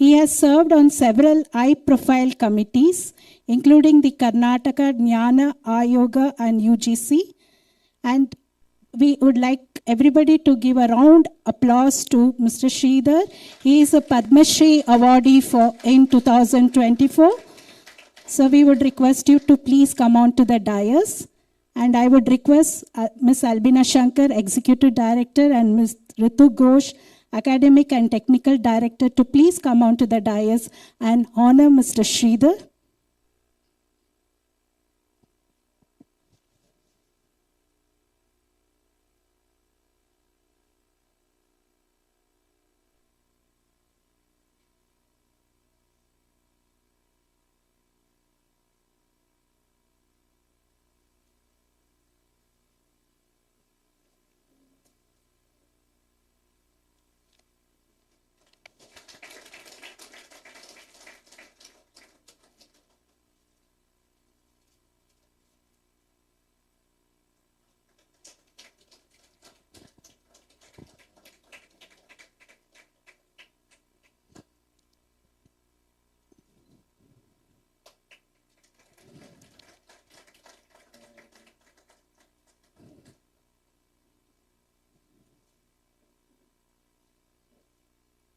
He has served on several high-profile committees, including the Karnataka Jnana Ayoga and UGC. And we would like everybody to give a round applause to Mr. Sridhar. He is a Padma Shri awardee in 2024. So we would request you to please come on to the dais. And I would request Ms. Albina Shankar, Executive Director, and Ms. Ritu Ghosh, Academic and Technical Director, to please come on to the dais and honor Mr. Sridhar.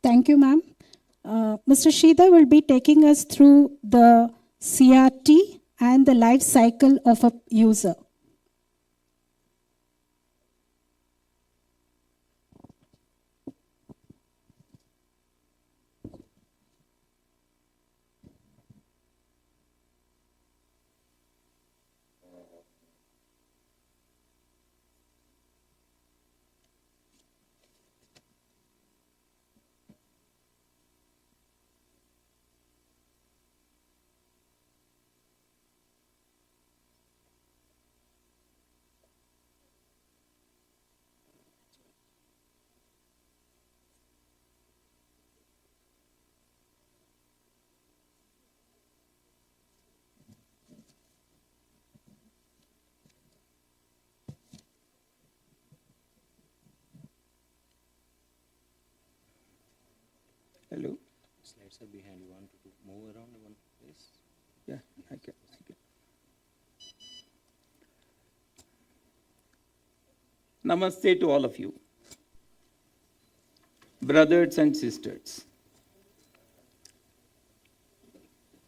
Thank you, ma'am. Mr. Sridhar will be taking us through the CReaTe and the life cycle of a user. Hello. Slides are behind. You want to move around one place? Yeah, I can. Namaste to all of you, brothers and sisters.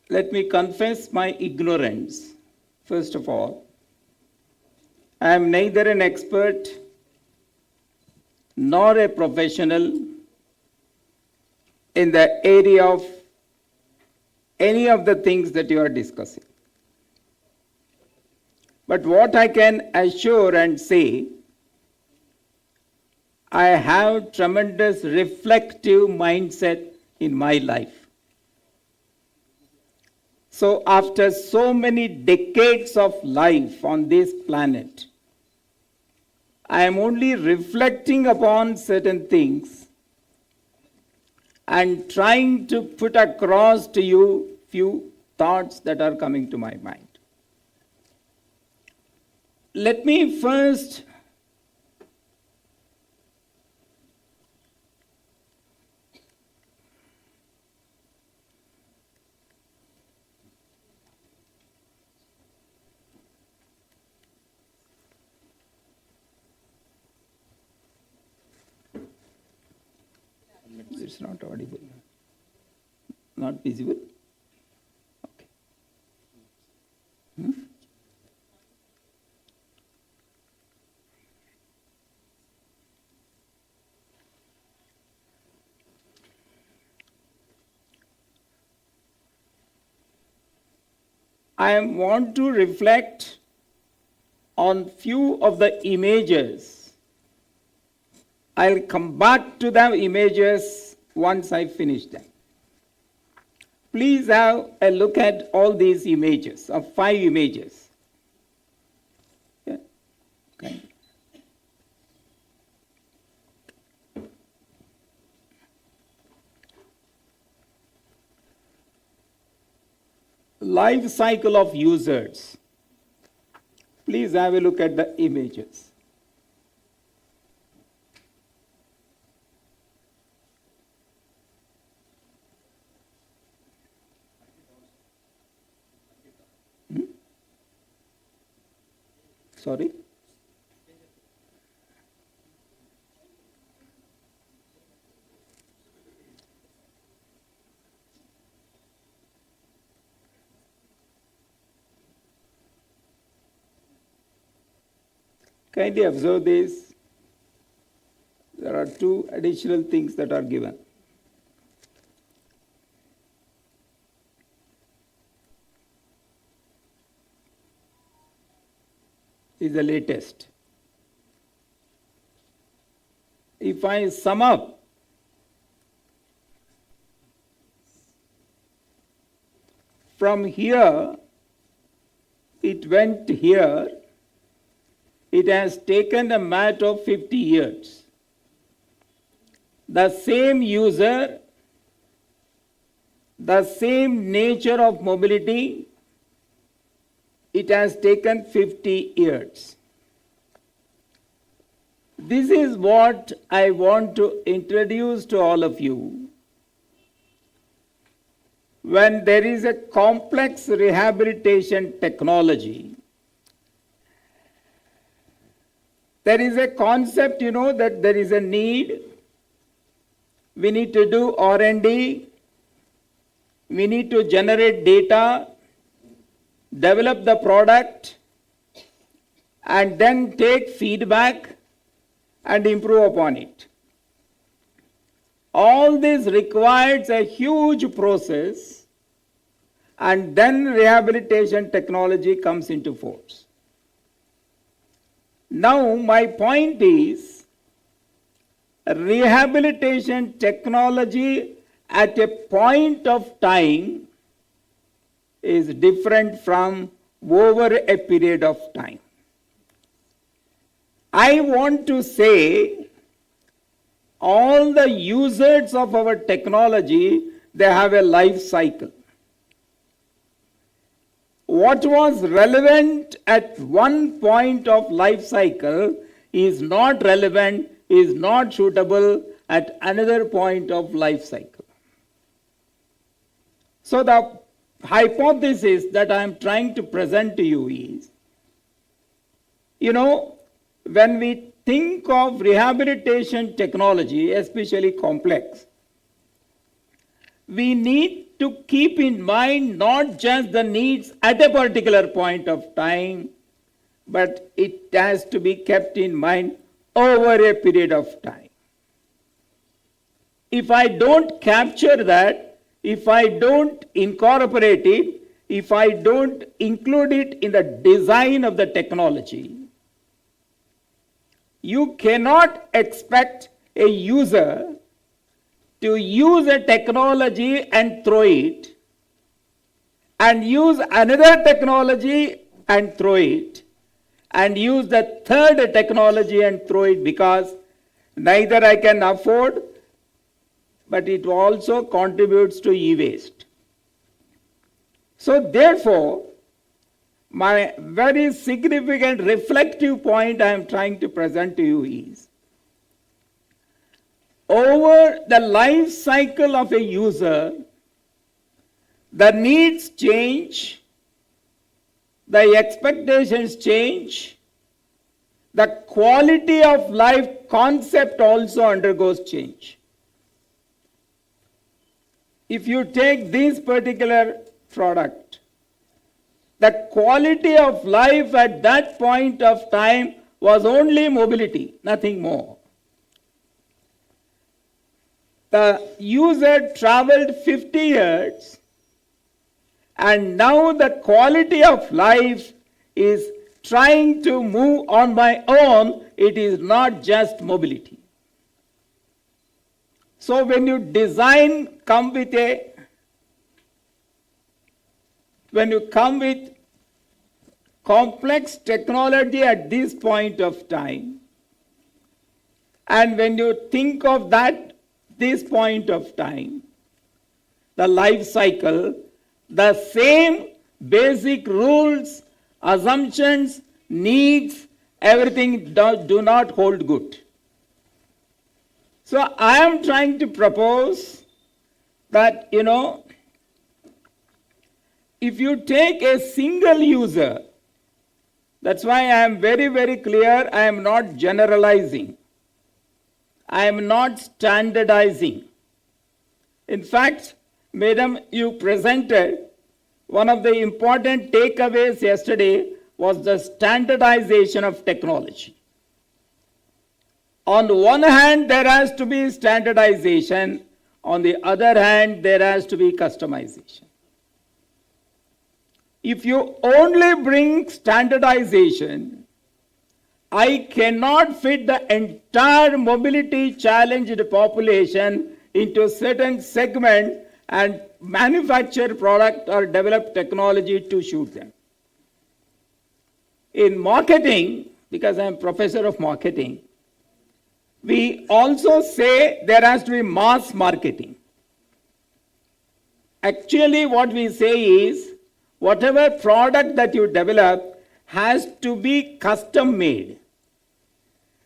Let me confess my ignorance. First of all, I am neither an expert nor a professional in the area of any of the things that you are discussing. But what I can assure and say, I have tremendous reflective mindset in my life. So after so many decades of life on this planet, I am only reflecting upon certain things and trying to put across to you few thoughts that are coming to my mind. Let me first it's not audible. Not visible? Okay. I want to reflect on few of the images. I'll come back to the images once I finish them. Please have a look at all these images, of 5 images. Yeah. Okay. Life cycle of users. Please have a look at the images. Sorry? Kindly observe this. There are two additional things that are given. Is the latest. If I sum up, from here, it went here, it has taken a matter of 50 years. The same user, the same nature of mobility, it has taken 50 years. This is what I want to introduce to all of you. When there is a complex rehabilitation technology, there is a concept, that there is a need. We need to do R&D. We need to generate data, develop the product, and then take feedback and improve upon it. All this requires a huge process, and then rehabilitation technology comes into force. Now, my point is, rehabilitation technology at a point of time is different from over a period of time. I want to say all the users of our technology, they have a life cycle. What was relevant at one point of life cycle is not relevant, is not suitable at another point of life cycle. So the hypothesis that I am trying to present to you is, when we think of rehabilitation technology, especially complex, we need to keep in mind not just the needs at a particular point of time, but it has to be kept in mind over a period of time. If I don't capture that, if I don't incorporate it, if I don't include it in the design of the technology, you cannot expect a user to use a technology and throw it, and use another technology and throw it, and use the third technology and throw it, because neither I can afford, but it also contributes to e-waste. So therefore, my very significant reflective point I am trying to present to you is, over the life cycle of a user, the needs change, the expectations change, the quality of life concept also undergoes change. If you take this particular product, the quality of life at that point of time was only mobility, nothing more. The user traveled 50 years, and now the quality of life is trying to move on my own. It is not just mobility. So when you come with complex technology at this point of time, and when you think of this point of time, the life cycle, the same basic rules, assumptions, needs, everything do not hold good. So I am trying to propose that, if you take a single user, That's why I am very, very clear. I am not generalizing. I am not standardizing. In fact, Madam, you presented one of the important takeaways yesterday was the standardization of technology. On one hand, there has to be standardization. On the other hand, there has to be customization. If you only bring standardization, I cannot fit the entire mobility challenged population into a certain segment and manufacture product or develop technology to shoot them. In marketing, because I am professor of marketing, we also say there has to be mass marketing. Actually, what we say is, whatever product that you develop has to be custom made.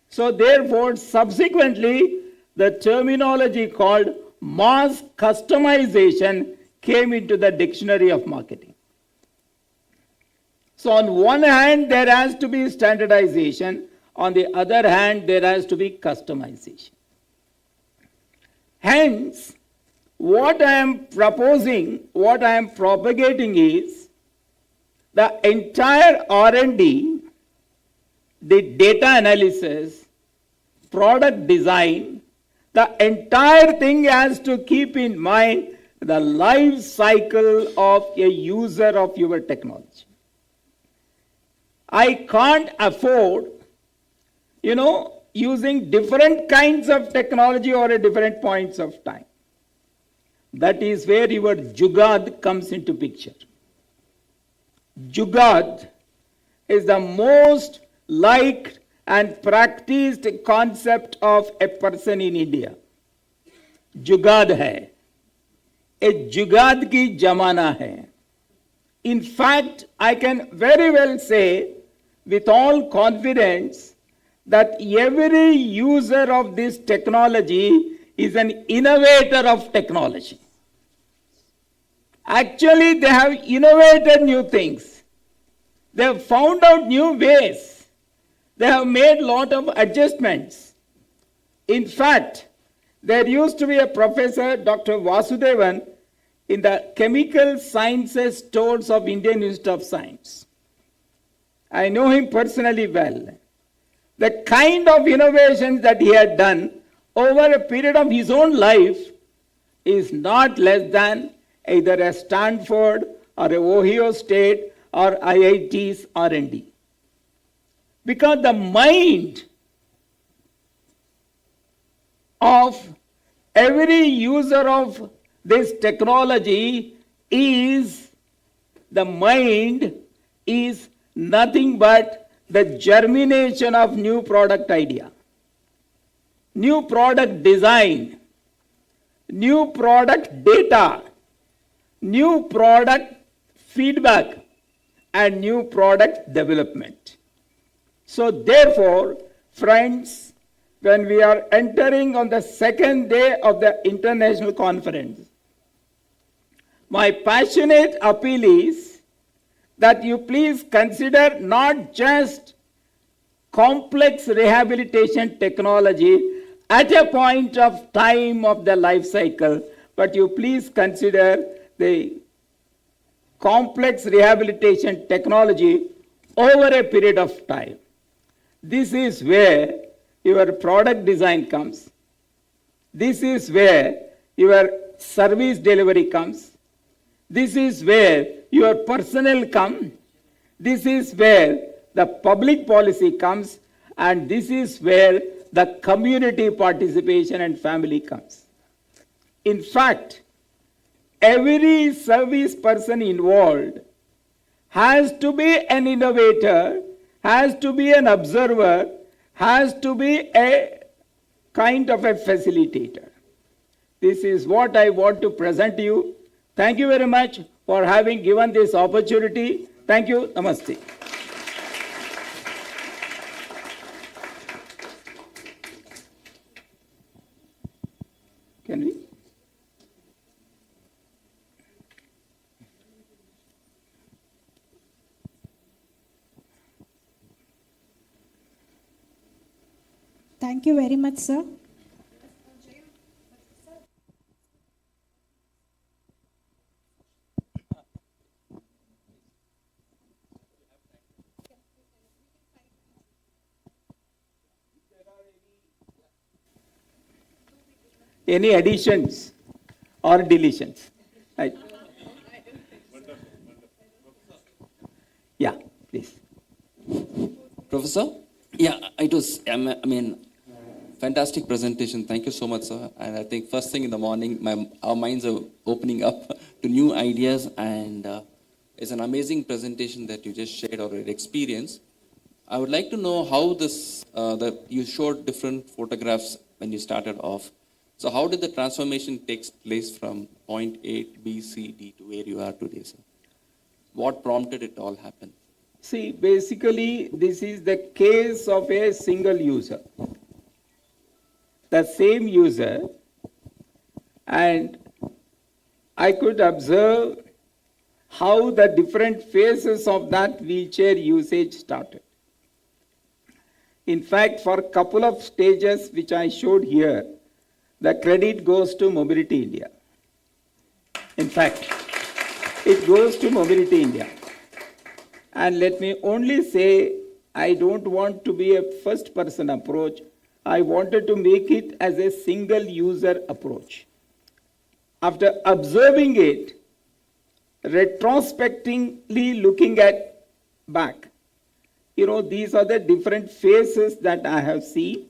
So therefore, subsequently, the terminology called mass customization came into the dictionary of marketing. So on one hand, there has to be standardization. On the other hand, there has to be customization. Hence, what I am proposing, what I am propagating is the entire R&D, the data analysis, product design, the entire thing has to keep in mind the life cycle of a user of your technology. I can't afford, using different kinds of technology or at different points of time. That is where your Jugad comes into picture. Jugad is the most liked and practiced concept of a person in India. Jugad hai. A Jugad ki jamana hai. In fact, I can very well say with all confidence that every user of this technology is an innovator of technology. Actually, they have innovated new things. They have found out new ways. They have made a lot of adjustments. In fact, there used to be a professor, Dr. Vasudevan, in the Chemical Sciences stores of Indian Institute of Science. I know him personally well. The kind of innovations that he had done over a period of his own life is not less than either a Stanford or a Ohio State or IIT's R&D. Because the mind of every user of this technology is, the mind is nothing but the germination of new product idea, new product design, new product data, new product feedback, and new product development. So therefore, friends, when we are entering on the second day of the international conference, my passionate appeal is that you please consider not just complex rehabilitation technology at a point of time of the life cycle, but you please consider the complex rehabilitation technology over a period of time. This is where your product design comes. This is where your service delivery comes. This is where your personnel come. This is where the public policy comes. And this is where the community participation and family comes. In fact, every service person involved has to be an innovator, has to be an observer, has to be a kind of a facilitator. This is what I want to present to you. Thank you very much for having given this opportunity. Thank you. Namaste. Can we? Thank you very much, sir. Any additions or deletions? Right. Yeah, please. Professor? Yeah, it was, I mean, fantastic presentation. Thank you so much, sir. And I think first thing in the morning, our minds are opening up to new ideas, and it's an amazing presentation that you just shared or experience. I would like to know how this, you showed different photographs when you started off. So how did the transformation take place from point A, B, C, D to where you are today, sir? What prompted it all happen? See, basically, this is the case of a single user. The same user, and I could observe how the different phases of that wheelchair usage started. In fact, for a couple of stages which I showed here, the credit goes to Mobility India. In fact, it goes to Mobility India. And let me only say, I don't want to be a first-person approach. I wanted to make it as a single-user approach. After observing it, retrospectively looking at back, these are the different phases that I have seen,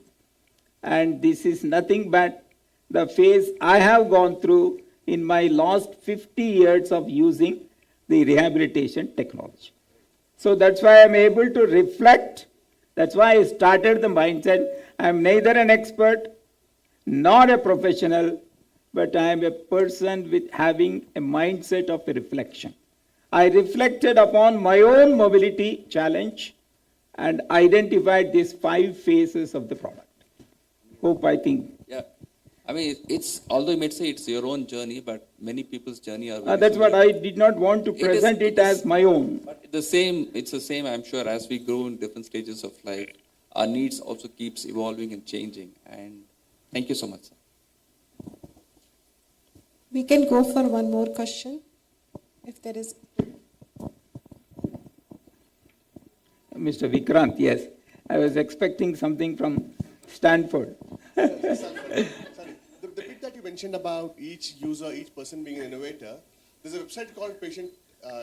and this is nothing but the phase I have gone through in my last 50 years of using the rehabilitation technology. So that's why I'm able to reflect. That's why I started the mindset. I'm neither an expert nor a professional, but I am a person with having a mindset of a reflection. I reflected upon my own mobility challenge and identified these 5 phases of the product. I think. Yeah. I mean, it's, although you may say it's your own journey, but many people's journey are that's similar. What I did not want to present it as my own. But it's the same, I'm sure, as we grow in different stages of life, our needs also keeps evolving and changing. And thank you so much, sir. We can go for one more question, if there is. Mr. Vikrant, yes. I was expecting something from Stanford. The bit that you mentioned about each user, each person being an innovator, there's a website called Patient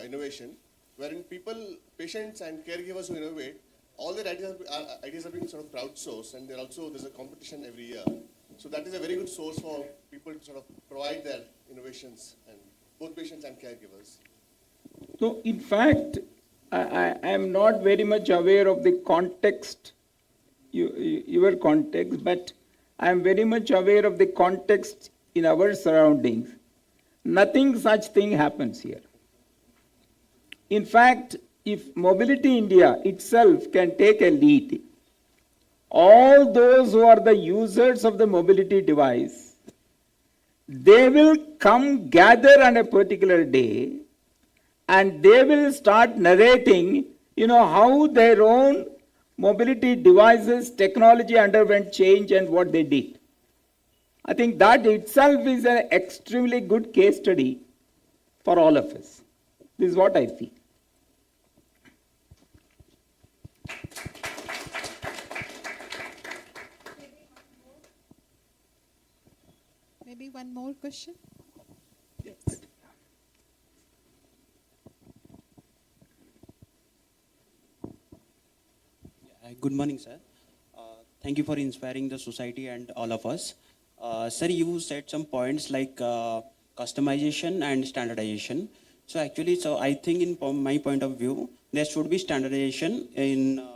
Innovation, wherein patients and caregivers who innovate, all their ideas are being sort of crowdsourced, and there's a competition every year. So that is a very good source for people to sort of provide their innovations, and both patients and caregivers. So, in fact, I am not very much aware of the context, your context, but I am very much aware of the context in our surroundings. Nothing such thing happens here. In fact, if Mobility India itself can take a lead, all those who are the users of the mobility device, they will come gather on a particular day and they will start narrating, how their own mobility devices, technology underwent change and what they did. I think that itself is an extremely good case study for all of us. This is what I feel. Maybe one more question? Yes. Good morning, sir. Thank you for inspiring the society and all of us. Sir, you said some points like customization and standardization. So actually, I think in my point of view, there should be standardization in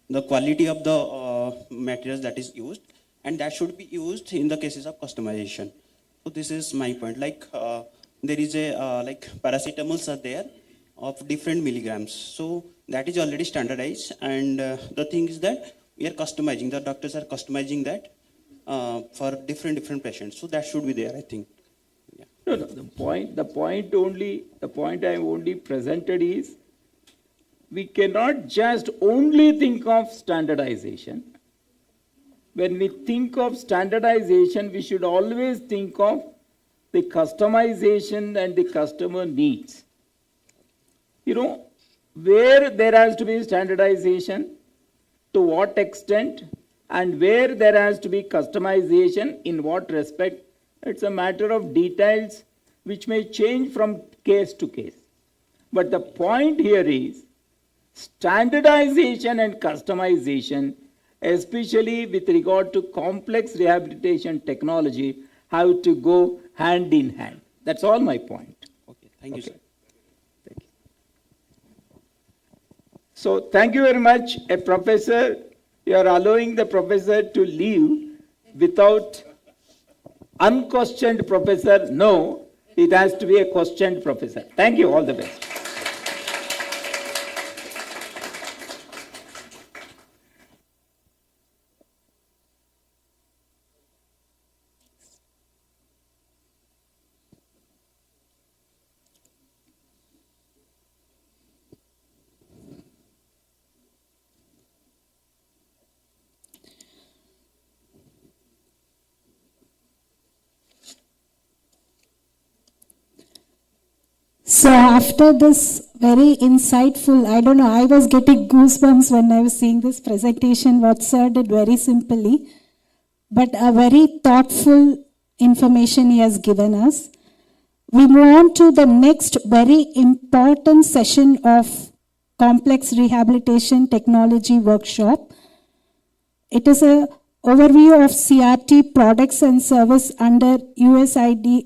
the quality of the materials that is used, and that should be used in the cases of customization. So this is my point. Like there is a like paracetamols are there of different milligrams. So that is already standardized, and the thing is that we are customizing. The doctors are customizing that for different patients. So that should be there, I think. Yeah. No, the point I only presented is we cannot just only think of standardization. when we think of standardization, we should always think of the customization and the customer needs. You know, where there has to be standardization, to what extent, and where there has to be customization, in what respect, it's a matter of details which may change from case to case. But the point here is standardization and customization, especially with regard to complex rehabilitation technology, have to go hand in hand. That's all my point. Okay, thank you, sir. Thank you. So thank you very much. A professor, you are allowing the professor to leave without unquestioned professor. No, it has to be a questioned professor. Thank you. All the best. So after this very insightful, I don't know, I was getting goosebumps when I was seeing this presentation, what sir did very simply, but a very thoughtful information he has given us. We move on to the next very important session of Complex Rehabilitation Technology Workshop. It is an overview of CReaTe products and service under USIS